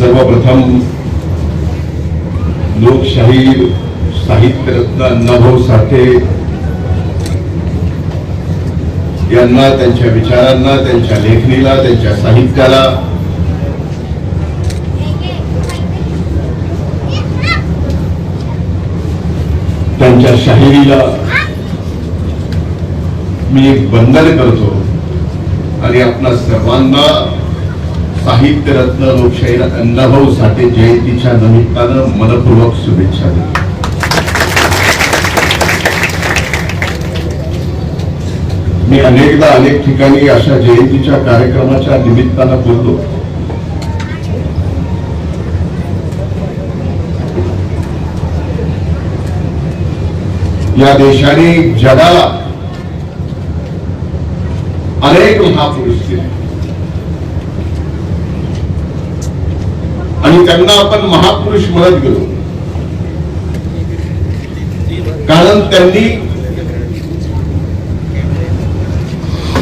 सर्वप्रथम लोकशाहीर साहित्यरत्न अण्णाभाऊ साठे यांना, त्यांच्या विचारांना, त्यांच्या लेखणीला, त्यांच्या साहित्याला त्यांच्या शाहिरीला मी एक वंदन करतो आणि आपणा सर्वांना साहित्यरत्न लोकशाहीर अण्णाभाऊ साठे जयंतीच्या निमित्तानं मनपूर्वक शुभेच्छा देतो. मी अनेकदा अनेक ठिकाणी अशा जयंतीच्या कार्यक्रमाच्या निमित्तानं बोललो. या देशाने जगाला अनेक महापुरुष दिले आणि त्यांना आपण महापुरुष म्हणत गेलो, कारण त्यांनी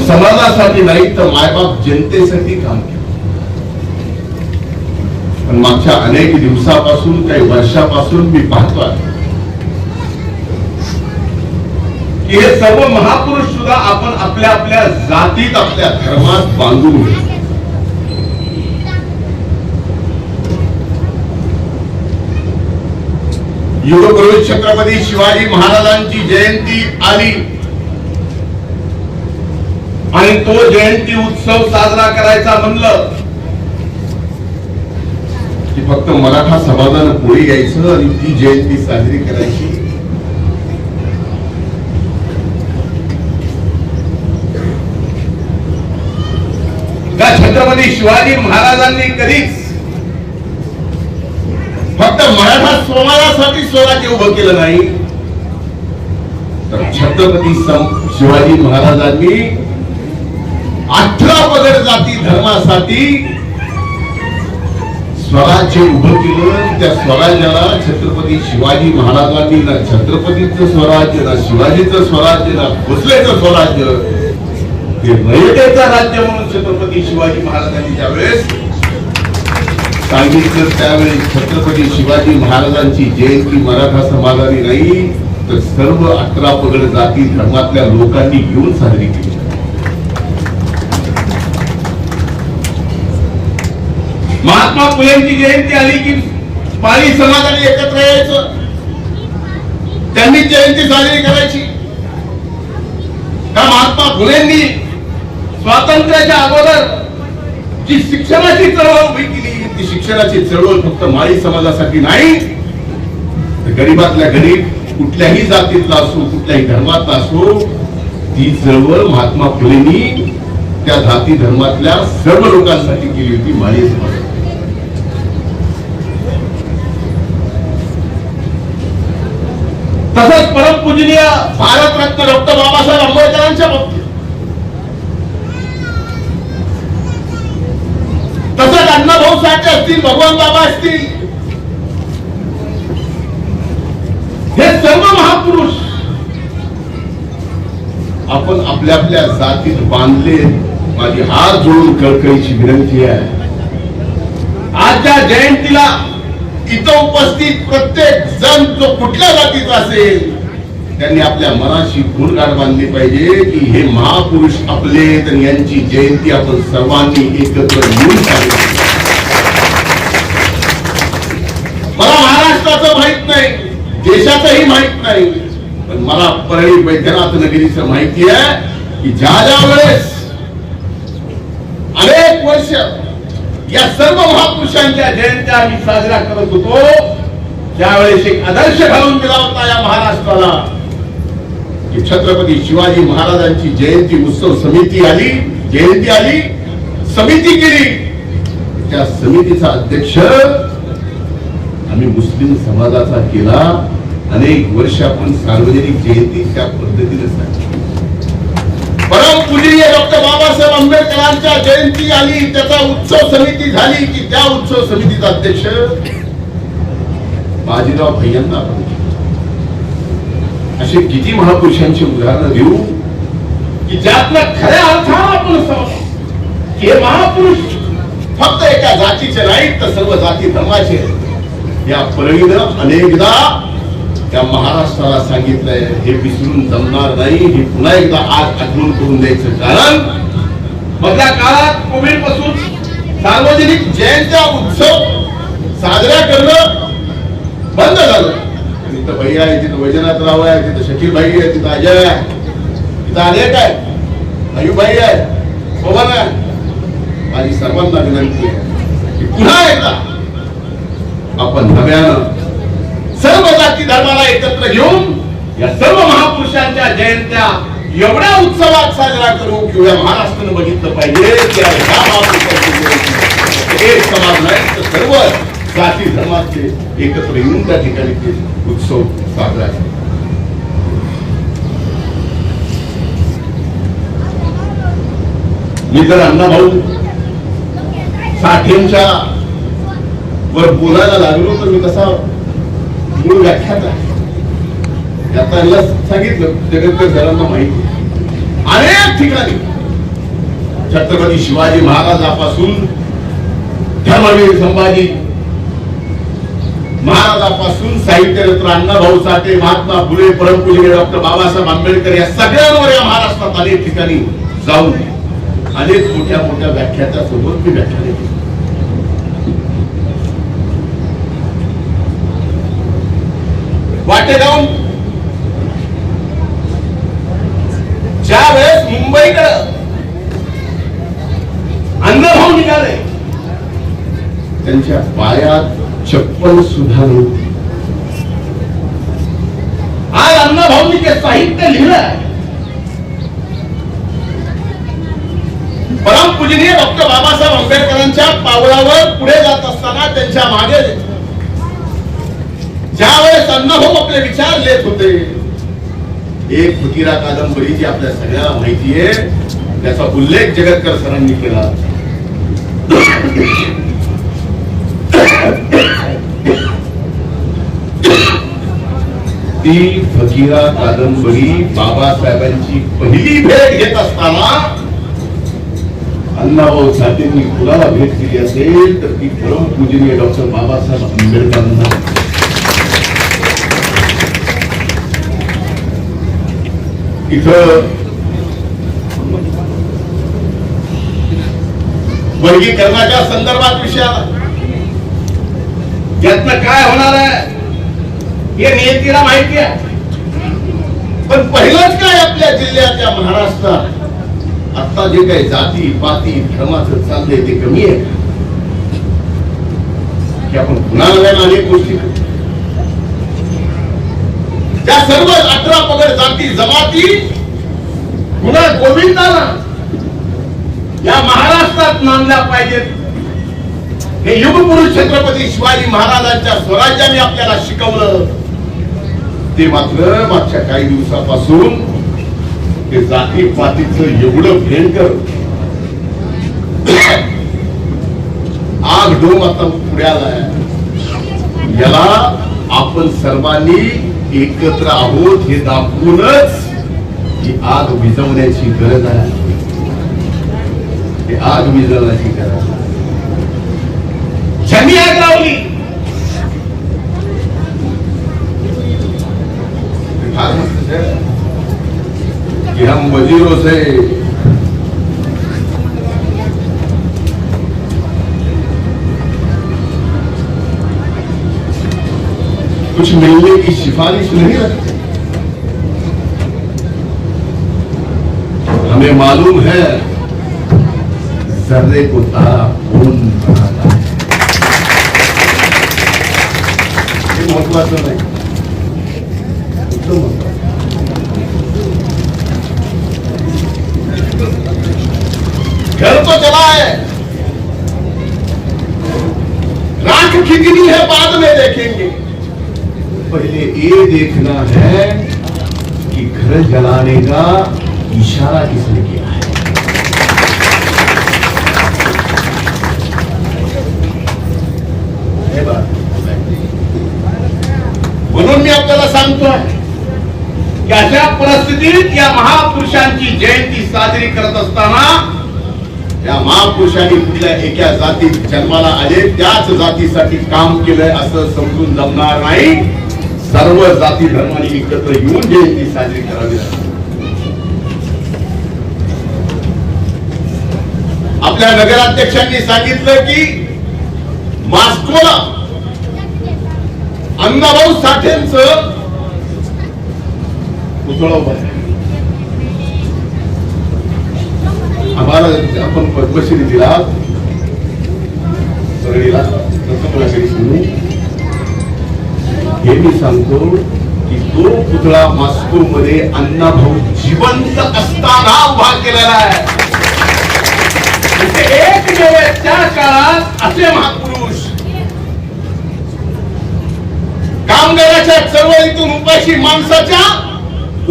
समाजासाठी नाही तर मायबाप जनतेसाठी काम केलं. पण मागच्या अनेक दिवसापासून, काही वर्षापासून मी पाहतोय की हे सर्व महापुरुष सुद्धा आपण आपल्या आपल्या जातीत, आपल्या धर्मात बांधून घेतो. युगपुरुष छत्रपती शिवाजी महाराजांची जयंती आली आणि तो जयंती उत्सव साजरा करायचा म्हणलं की फक्त मराठा समाजानं पुढे यायचं आणि ती जयंती साजरी करायची. का छत्रपती शिवाजी महाराजांनी कधीच फक्त मराठा समाजासाठी स्वराज्य उभं केलं नाही, तर छत्रपती शिवाजी महाराजांनी 18 पगड जाती धर्मासाठी स्वराज्य उभं केलं. त्या स्वराज्याला छत्रपती शिवाजी महाराजांनी ना छत्रपतीचं स्वराज्य, ना शिवाजीचं स्वराज्य, ना भोसलेचं स्वराज्य, ते रयतेचं राज्य म्हणून छत्रपती शिवाजी महाराजांनी ज्यावेळेस सांगितलं, त्यावेळेस छत्रपती शिवाजी महाराजांची जयंती मराठा समाजाने नाही तर सर्व 18 पगड जाती धर्मातल्या लोकांनी घेऊन साजरी केली. महात्मा फुलेंची जयंती आली की माळी समाजाने एकत्र यायचं, त्यांनी जयंती साजरी करायची. का महात्मा फुलेंनी स्वातंत्र्याच्या अगोदर जी शिक्षणाची चळवळ उभी केली, ती शिक्षणाची चळवळ फक्त माळी समाजासाठी नाही तर गरीबातल्या गरीब, कुठल्याही जातीतला असो, कुठल्याही धर्मातला असो, ती चळवळ महात्मा फुलेंनी त्या जाती धर्मातल्या सर्व लोकांसाठी केली होती. माळी समाज तसंच परमपूजनीय भारतरत्न डॉक्टर बाबासाहेब आंबेडकरांच्या बाबतीत, तसंच अण्णाभाऊ साठे असतील, भगवान बाबा असतील, हे सर्व महापुरुष आपण आपल्या आपल्या जातीत बांधले. माझी हात जोडून कळकळीची विनंती आहे, आजच्या जयंतीला इथं उपस्थित प्रत्येक जण जो कुठल्या जातीचा असेल त्यांनी आपल्या मनाशी गुणगाठ बांधली पाहिजे की हे महापुरुष आपले, तर यांची जयंती आपण सर्वांनी एकत्र येऊन साजरी करू. मला महाराष्ट्राचं माहित नाही, देशाचंही माहित नाही, पण मला परळी वैद्यनाथ नगरीचं माहिती आहे की ज्या वेळेस अनेक वर्ष या सर्व महापुरुषांच्या जयंत्या आम्ही साजरा करत होतो, त्यावेळेस एक आदर्श घालून दिला होता या महाराष्ट्राला की छत्रपती शिवाजी महाराजांची जयंती उत्सव समिती आली, जयंती आली, समिती केली. त्या समितीचा अध्यक्ष आम्ही मुस्लिम समाजाचा केला. अनेक वर्ष आपण सार्वजनिक जयंती त्या पद्धतीने साजरी. परमपूजनीय डॉक्टर बाबासाहेब आंबेडकरांच्या जयंती आली, त्याचा उत्सव समिती झाली की त्या उत्सव समितीचा अध्यक्ष बाजीराव भैयांना. असे किती महापुरुषांची उदाहरणं देऊ की ज्यातनं खऱ्या अर्थानं आपण समजतो की हे महापुरुष फक्त एका जातीचे नाही आहेत तर सर्व जाती धर्माचे या परळीनं अनेकदा त्या महाराष्ट्राला सांगितलंय. हे विसरून जमणार नाही. हे पुन्हा एकदा आज आठवण करून द्यायचं. कारण मधल्या काळात कोविड पासून सार्वजनिक जयंत्या उत्सव साजरा करणं बंद झालं. तिथं भैया आहे, तिथं वैजनाथराव आहे, तिथं शकीलभाई आहे, तिथं अजय आहे, तिथं अनेक आहे, अयुबाई आहे, पवन आहे. माझी सर्वांना विनंती आहे की पुन्हा एकदा आपण नव्यानं सर्व जाती धर्माला एकत्र घेऊन या सर्व महापुरुषांच्या जयंत्या एवढ्या उत्सवात साजरा करू की या महाराष्ट्रानं बघितलं पाहिजे की या महापुरुषांची जयंती एक समाज नाही तर सर्व जाती धर्माचे एकत्र येऊन त्या ठिकाणी ते उत्सव साजरा केला. मी तर अण्णाभाऊ साठेंच्या वर बोलायला लागलो तर मी कसा मूळ व्याख्याता त्यांना सांगितलं. जगतभर जणांना माहिती अनेक ठिकाणी छत्रपती शिवाजी महाराजापासून धर्मवीर संभाजी महाराजापासून साहित्यरत्न अण्णाभाऊ साठे, महात्मा फुले, परमपूज्य डॉक्टर बाबासाहेब आंबेडकर या सगळ्यांवर या महाराष्ट्रात अनेक ठिकाणी जाऊन अनेक मोठ्या मोठ्या व्याख्यात्या सोबत मी व्याख्याने केली. वाटे जाऊन ज्या वेळेस मुंबईकडे अण्णाभाऊ निघाले त्यांच्या पायात चप्पल सुद्धा नव्हती. आज अण्णाभाऊंनी ते साहित्य लिहिलं. परमपूजनीय डॉक्टर बाबासाहेब आंबेडकरांच्या पावलावर पुढे जात असताना त्यांच्या मागे ज्यावेळेस अण्णाभाऊ आपले विचार लिहित होते, एक फकीरा कादंबरी जी आपल्या सगळ्यांना माहिती आहे त्याचा उल्लेख जगतकर सरांनी केला. ती फकीरा कादंबरी बाबासाहेबांची पहिली भेट घेत असताना अण्णाभाऊ साठेंनी कुणाला भेट दिली असेल तर ती परमपूजनीय डॉक्टर बाबासाहेब आंबेडकरांना. इथं वर्गीकरणाच्या संदर्भात विषय आला. यातनं काय होणार आहे हे नियतीला माहिती आहे. पण पहिलंच काय आपल्या जिल्ह्याच्या महाराष्ट्रात आता जे काही जाती पाती धर्माचं चाललंय ते कमी आहे की आपण पुन्हा नव्यानं अनेक गोष्टी करतो. त्या सर्व 18 पगड जाती जमाती पुन्हा गोविंदाला या महाराष्ट्रात नांदल्या पाहिजेत. हे युगपुरुष छत्रपती शिवाजी महाराजांच्या स्वराज्याने आपल्याला शिकवलं. ते मात्र मागच्या काही दिवसापासून ते जाती पातीचं एवढं भयंकर आग डोम आता पुढे आलाय. याला आपण सर्वांनी एकत्र आहोत हे दाखवूनच ही आग विझवण्याची गरज आहे. ही आग विझवण्याची गरज आहे. ज्यांनी आग लावली कि हम वजीरों से कुछ मिलने की सिफारिश नहीं रखते. हमें मालूम है जर्रे को तारा कौन बनाता है. ये महत्वाचं नाही. घर तो चला है, राख कितनी है बाद में देखेंगे. पहले ये देखना है कि घर जलाने का इशारा किसने किया है. हे बात म्हणून मी आपल्याला सांगतोय की अशा परिस्थितीत या महापुरुषांची जयंती साजरी करत असताना या महापुरुषांनी कुठल्या एका जातीत जन्माला आले त्याच जातीसाठी काम केलंय असं समजून जमणार नाही. सर्व जाती धर्मांनी एकत्र येऊन जयंती साजरी करावी. आपल्या नगराध्यक्षांनी सांगितलं की मॉस्कोला अण्णाभाऊ साठेंचं पुतळा उभा आहे. आम्हाला आपण पद्मश्री दिला सगळीला हे मी सांगतो की तो पुतळा मॉस्को मध्ये अण्णाभाऊ जिवंत असताना उभा केलेला आहे. एकमेव त्या काळात असे महापुरुष कामगाराच्या चळवळीतून उपाशी माणसाच्या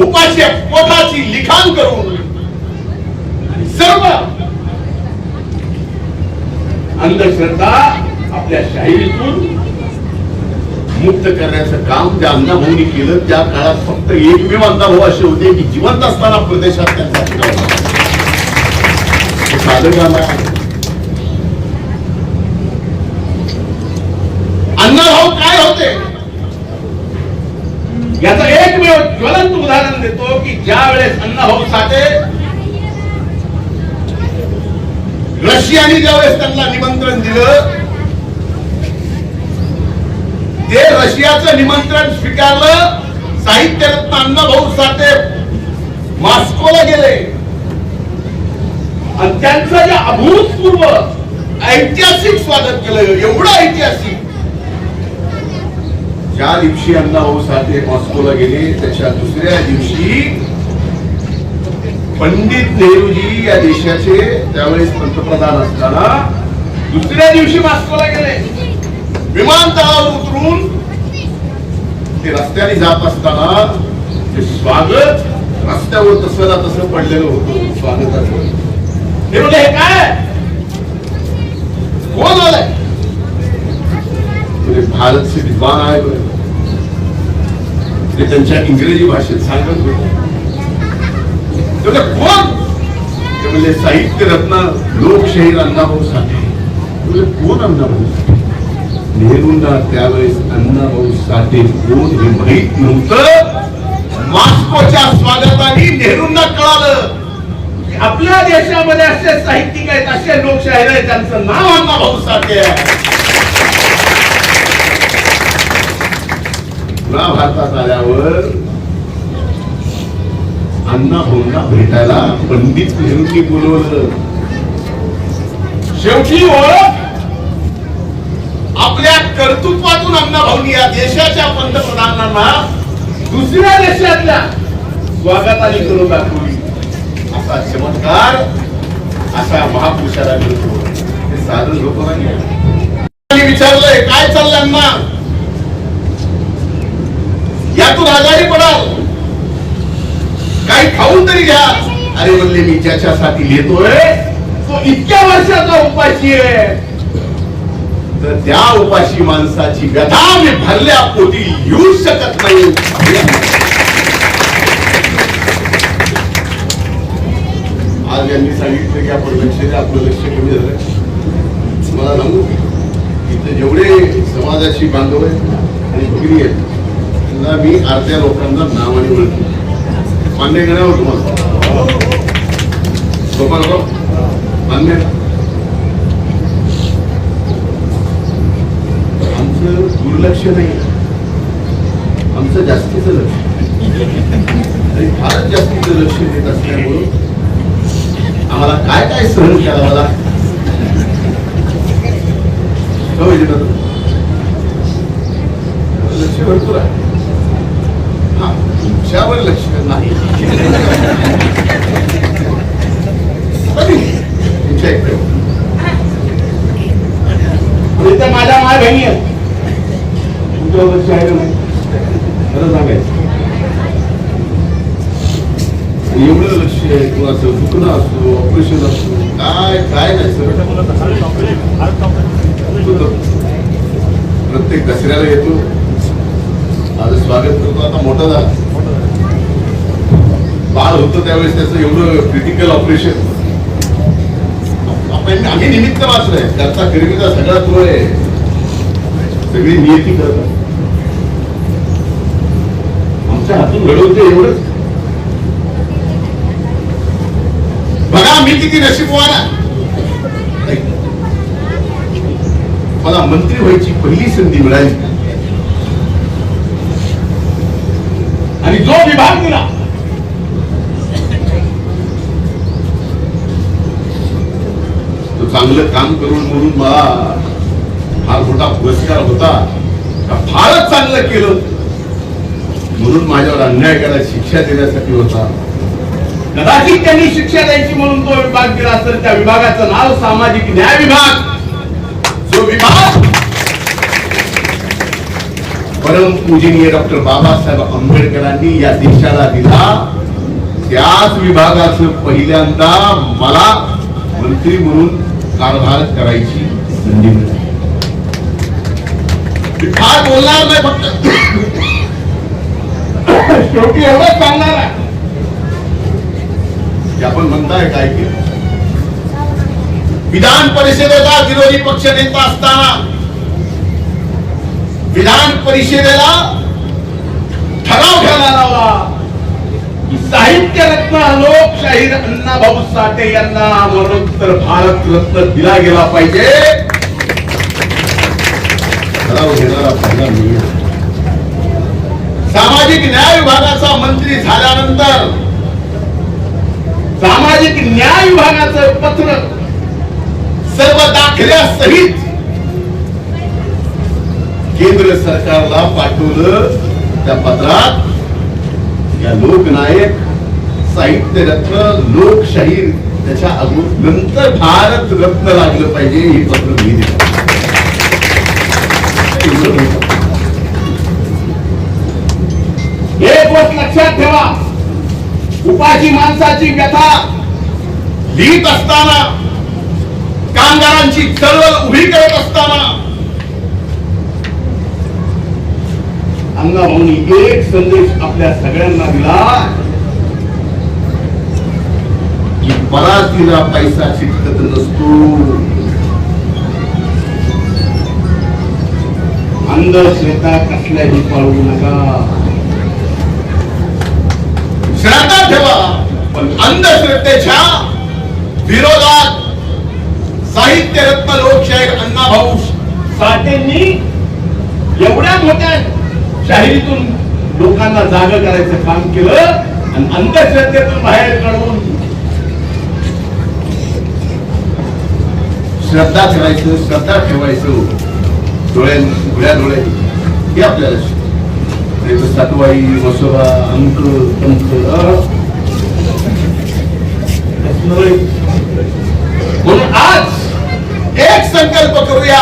उपाशी पोटाची लिखाण करून सर्व अंधश्रद्धा आपल्या शाहिरीतून मुक्त करण्याचं काम त्या अण्णाभाऊंनी केलं. त्या काळात फक्त एकमेव अण्णाभाऊ असे होते की जिवंत असताना प्रदेशात त्यांचा साधं काम आहे. अण्णाभाऊ काय होते याचं एकमेव ज्वलंत उदाहरण देतो की ज्या वेळेस अण्णाभाऊ साठे रशियाने ज्यावेळेस त्यांना निमंत्रण दिलं ते रशियाचं निमंत्रण स्वीकारलं. साहित्यरत्न अण्णाभाऊ साठे मॉस्कोला गेले आणि त्यांचं जे अभूतपूर्व ऐतिहासिक स्वागत केलं. एवढं ऐतिहासिक. ज्या दिवशी अण्णाभाऊ साठे मॉस्कोला गेले त्याच्या दुसऱ्या दिवशी पंडित नेहरूजी या देशाचे त्यावेळेस पंतप्रधान असताना दुसऱ्या दिवशी मॉस्कोला गेले. विमानतळावर उतरून ते रस्त्याने जात असताना ते स्वागत रस्त्यावर तसं तसं पडलेलं होतं स्वागताचं. हे म्हणजे हे काय कोण आलंय भारत से विद्वान आहे ते त्यांच्या इंग्रजी भाषेत सांगत होते. कोण ते म्हणजे साहित्य रत्न लोकशाहीर अण्णाभाऊ साठे. कोण अण्णाभाऊ साठे? नेहरूंना त्यावेळेस अण्णाभाऊ साठे कोण हे माहित नव्हतं. मॉस्कोच्या स्वागताने नेहरूंना कळालं की आपल्या देशामध्ये असे साहित्यिक आहेत असे लोकशाहीर आहेत त्यांचं नाव अण्णाभाऊ साठे आहे. पुन्हा भारतात आल्यावर अण्णाभाऊंना भेटायला पंडित नेहरूंनी बोलवलं. शेवटी ओळख आपल्या कर्तृत्वातून अण्णाभाऊंनी या देशाच्या पंतप्रधानांना दुसऱ्या देशातल्या स्वागताने करून दाखवली. असा चमत्कार असा महापुरुषाला मिळतो. हे साधन लोक नाही. विचारलंय काय चाललंय अण्णा यातून आजारी पडाल काही खाऊन तरी घ्या. अरे म्हणले मी ज्याच्यासाठी लिहितोय तो इतक्या वर्षाचा उपाशी आहे तर त्या उपाशी माणसाची व्यथा मी भरल्या पोटी येऊ शकत नाही. आज यांनी सांगितलं की आपण आपलं लक्ष कमी झालं. मला सांगू इथे जेवढे समाजाची बांधव आहेत आणि भगिनी आहेत त्यांना मी अर्ध्या लोकांना नावाने ओळखतो. मान्य करण्यावर तुम्हाला सोपान मान्य. आमचं दुर्लक्ष नाही आमचं जास्तीचं लक्ष आणि फारच जास्तीचं लक्ष देत असल्यामुळं आम्हाला काय काय सहन करावं लागतं. लक्ष भरपूर आहे. हा तुमच्यावर लक्ष नाही तुमच्या इकडे माझ्या माय बहिणी आहेत तुमच्यावर लक्ष आहे नाही खरं सांगायचं. एवढं लक्ष आहे कोणाचं दुखणं असतो ऑपरेशन असतो काय काय नाही सर. प्रत्येक दसऱ्याला येतो माझं स्वागत करतो. आता मोठा झाला बाळ होतं त्यावेळेस त्याचं एवढं क्रिटिकल ऑपरेशन आम्ही निमित्त मात्र आहे, त्याचा गरिबीचा सगळा तो आहे, सगळी नियती करत आमच्या हातून घडवते एवढंच. बघा मी किती नशीबवान आहे, मला मंत्री व्हायची पहिली संधी मिळाली आणि जो विभाग दिला तो चांगलं काम करून म्हणून मला फार मोठा पुरस्कार होता का फारच चांगलं केलं म्हणून माझ्यावर अन्याय करायला शिक्षा देण्यासाठी होता. कदाचित त्यांनी शिक्षा द्यायची म्हणून तो विभाग दिला असेल. त्या विभागाचं नाव सामाजिक न्याय विभाग. जो विभाग परम पूजनीय डॉक्टर बाबासाहेब आंबेडकरांनी या देशाला दिला, त्याच विभागाचं पहिल्यांदा मला मंत्री म्हणून कारभार करायची संधी मिळाली. फार बोलणार नाही, फक्त शेवटी एवढंच सांगणार आहे की आपण म्हणताय काय केलं. विधान परिषदेचा विरोधी पक्ष नेता असताना विधान परिषदेला ठराव घ्यायला लावला की साहित्य रत्न लोकशाहीर अण्णाभाऊ साठे यांना मरणोत्तर भारत रत्न दिला गेला पाहिजे. ठराव घेणारा पहिला मी. सामाजिक न्याय विभागाचा मंत्री झाल्यानंतर सामाजिक न्याय विभागाचं पत्र सर्व दाखल्यासहित केंद्र सरकारला पाठवलं. त्या पत्रात या लोकनायक साहित्य रत्न लोकशाहीर त्याच्या नंतर भारत रत्न लागलं पाहिजे हे पत्र मी दिलं. एक गोष्ट लक्षात ठेवा, उपाशी माणसाची व्यथा लिहित असताना, कामगारांची चळवळ उभी करत असताना अण्णाभाऊंनी एक संदेश आपल्या सगळ्यांना दिला की परातीला पैसा चिकटत नसतो. अंधश्रद्धा कसल्याही पाळू नका. श्रद्धा ठेवा, पण अंधश्रद्धेच्या विरोधात साहित्य रत्न लोकशाहीर अण्णाभाऊ साठेंनी एवढ्या मोठ्या शाहिरीतून लोकांना जागा करायचं काम केलं आणि अंधश्रद्धेतून बाहेर काढून श्रद्धा ठेवायचं, श्रद्धा ठेवायचं डोळ्या हे आपल्याला सातवाई मसोबा अंक तंत्र म्हणून आज एक संकल्प करूया.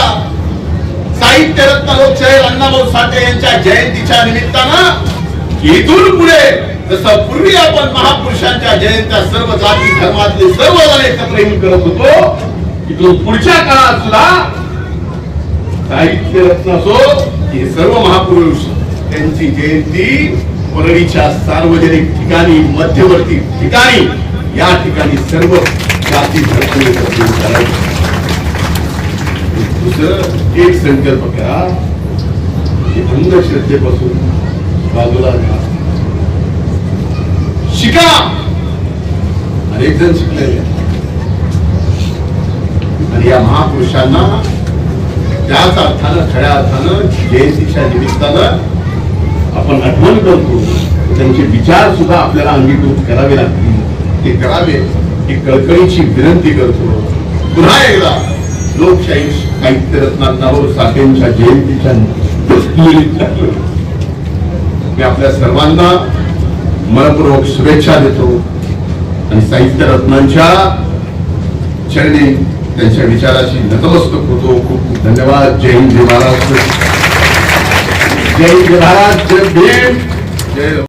साहित्य रत्न लोकशाहीर अण्णाभाऊ साठे यांच्या जयंतीच्या निमित्तानं इथून पुढे जसं पूर्वी आपण महापुरुषांच्या जयंत्या सर्व जाती धर्मातले सर्वजण एकत्र येऊन करत होतो, इथून पुढच्या काळात सुद्धा साहित्य रत्न असो हे सर्व महापुरुष त्यांची जयंती परळीच्या सार्वजनिक ठिकाणी, मध्यवर्ती ठिकाणी, या ठिकाणी सर्व जाती धर्म करायचे. दुसरं एक संकल्प करा की अंधश्रद्धेपासून बाजूला घ्या. शिका. अनेक जण शिकलेले आणि या महापुरुषांना त्याच अर्थानं, खऱ्या अर्थानं जयंतीच्या निमित्तानं आपण आठवण करतो. त्यांचे विचार सुद्धा आपल्याला अंगीकृत करावे लागतील. ते करावे ही कळकळीची विनंती करतो. पुन्हा एकदा लोकशाही साहित्य रत्न अण्णाभाऊ साठेंच्या जयंतीच्या मी आपल्या सर्वांना मनपूर्वक शुभेच्छा देतो आणि साहित्य रत्नांच्या चरणी त्यांच्या विचाराशी नतमस्तक होतो. खूप खूप धन्यवाद. जय हिंद, जय महाराष्ट्र, जय हिंद महाराज, जय भीम, जय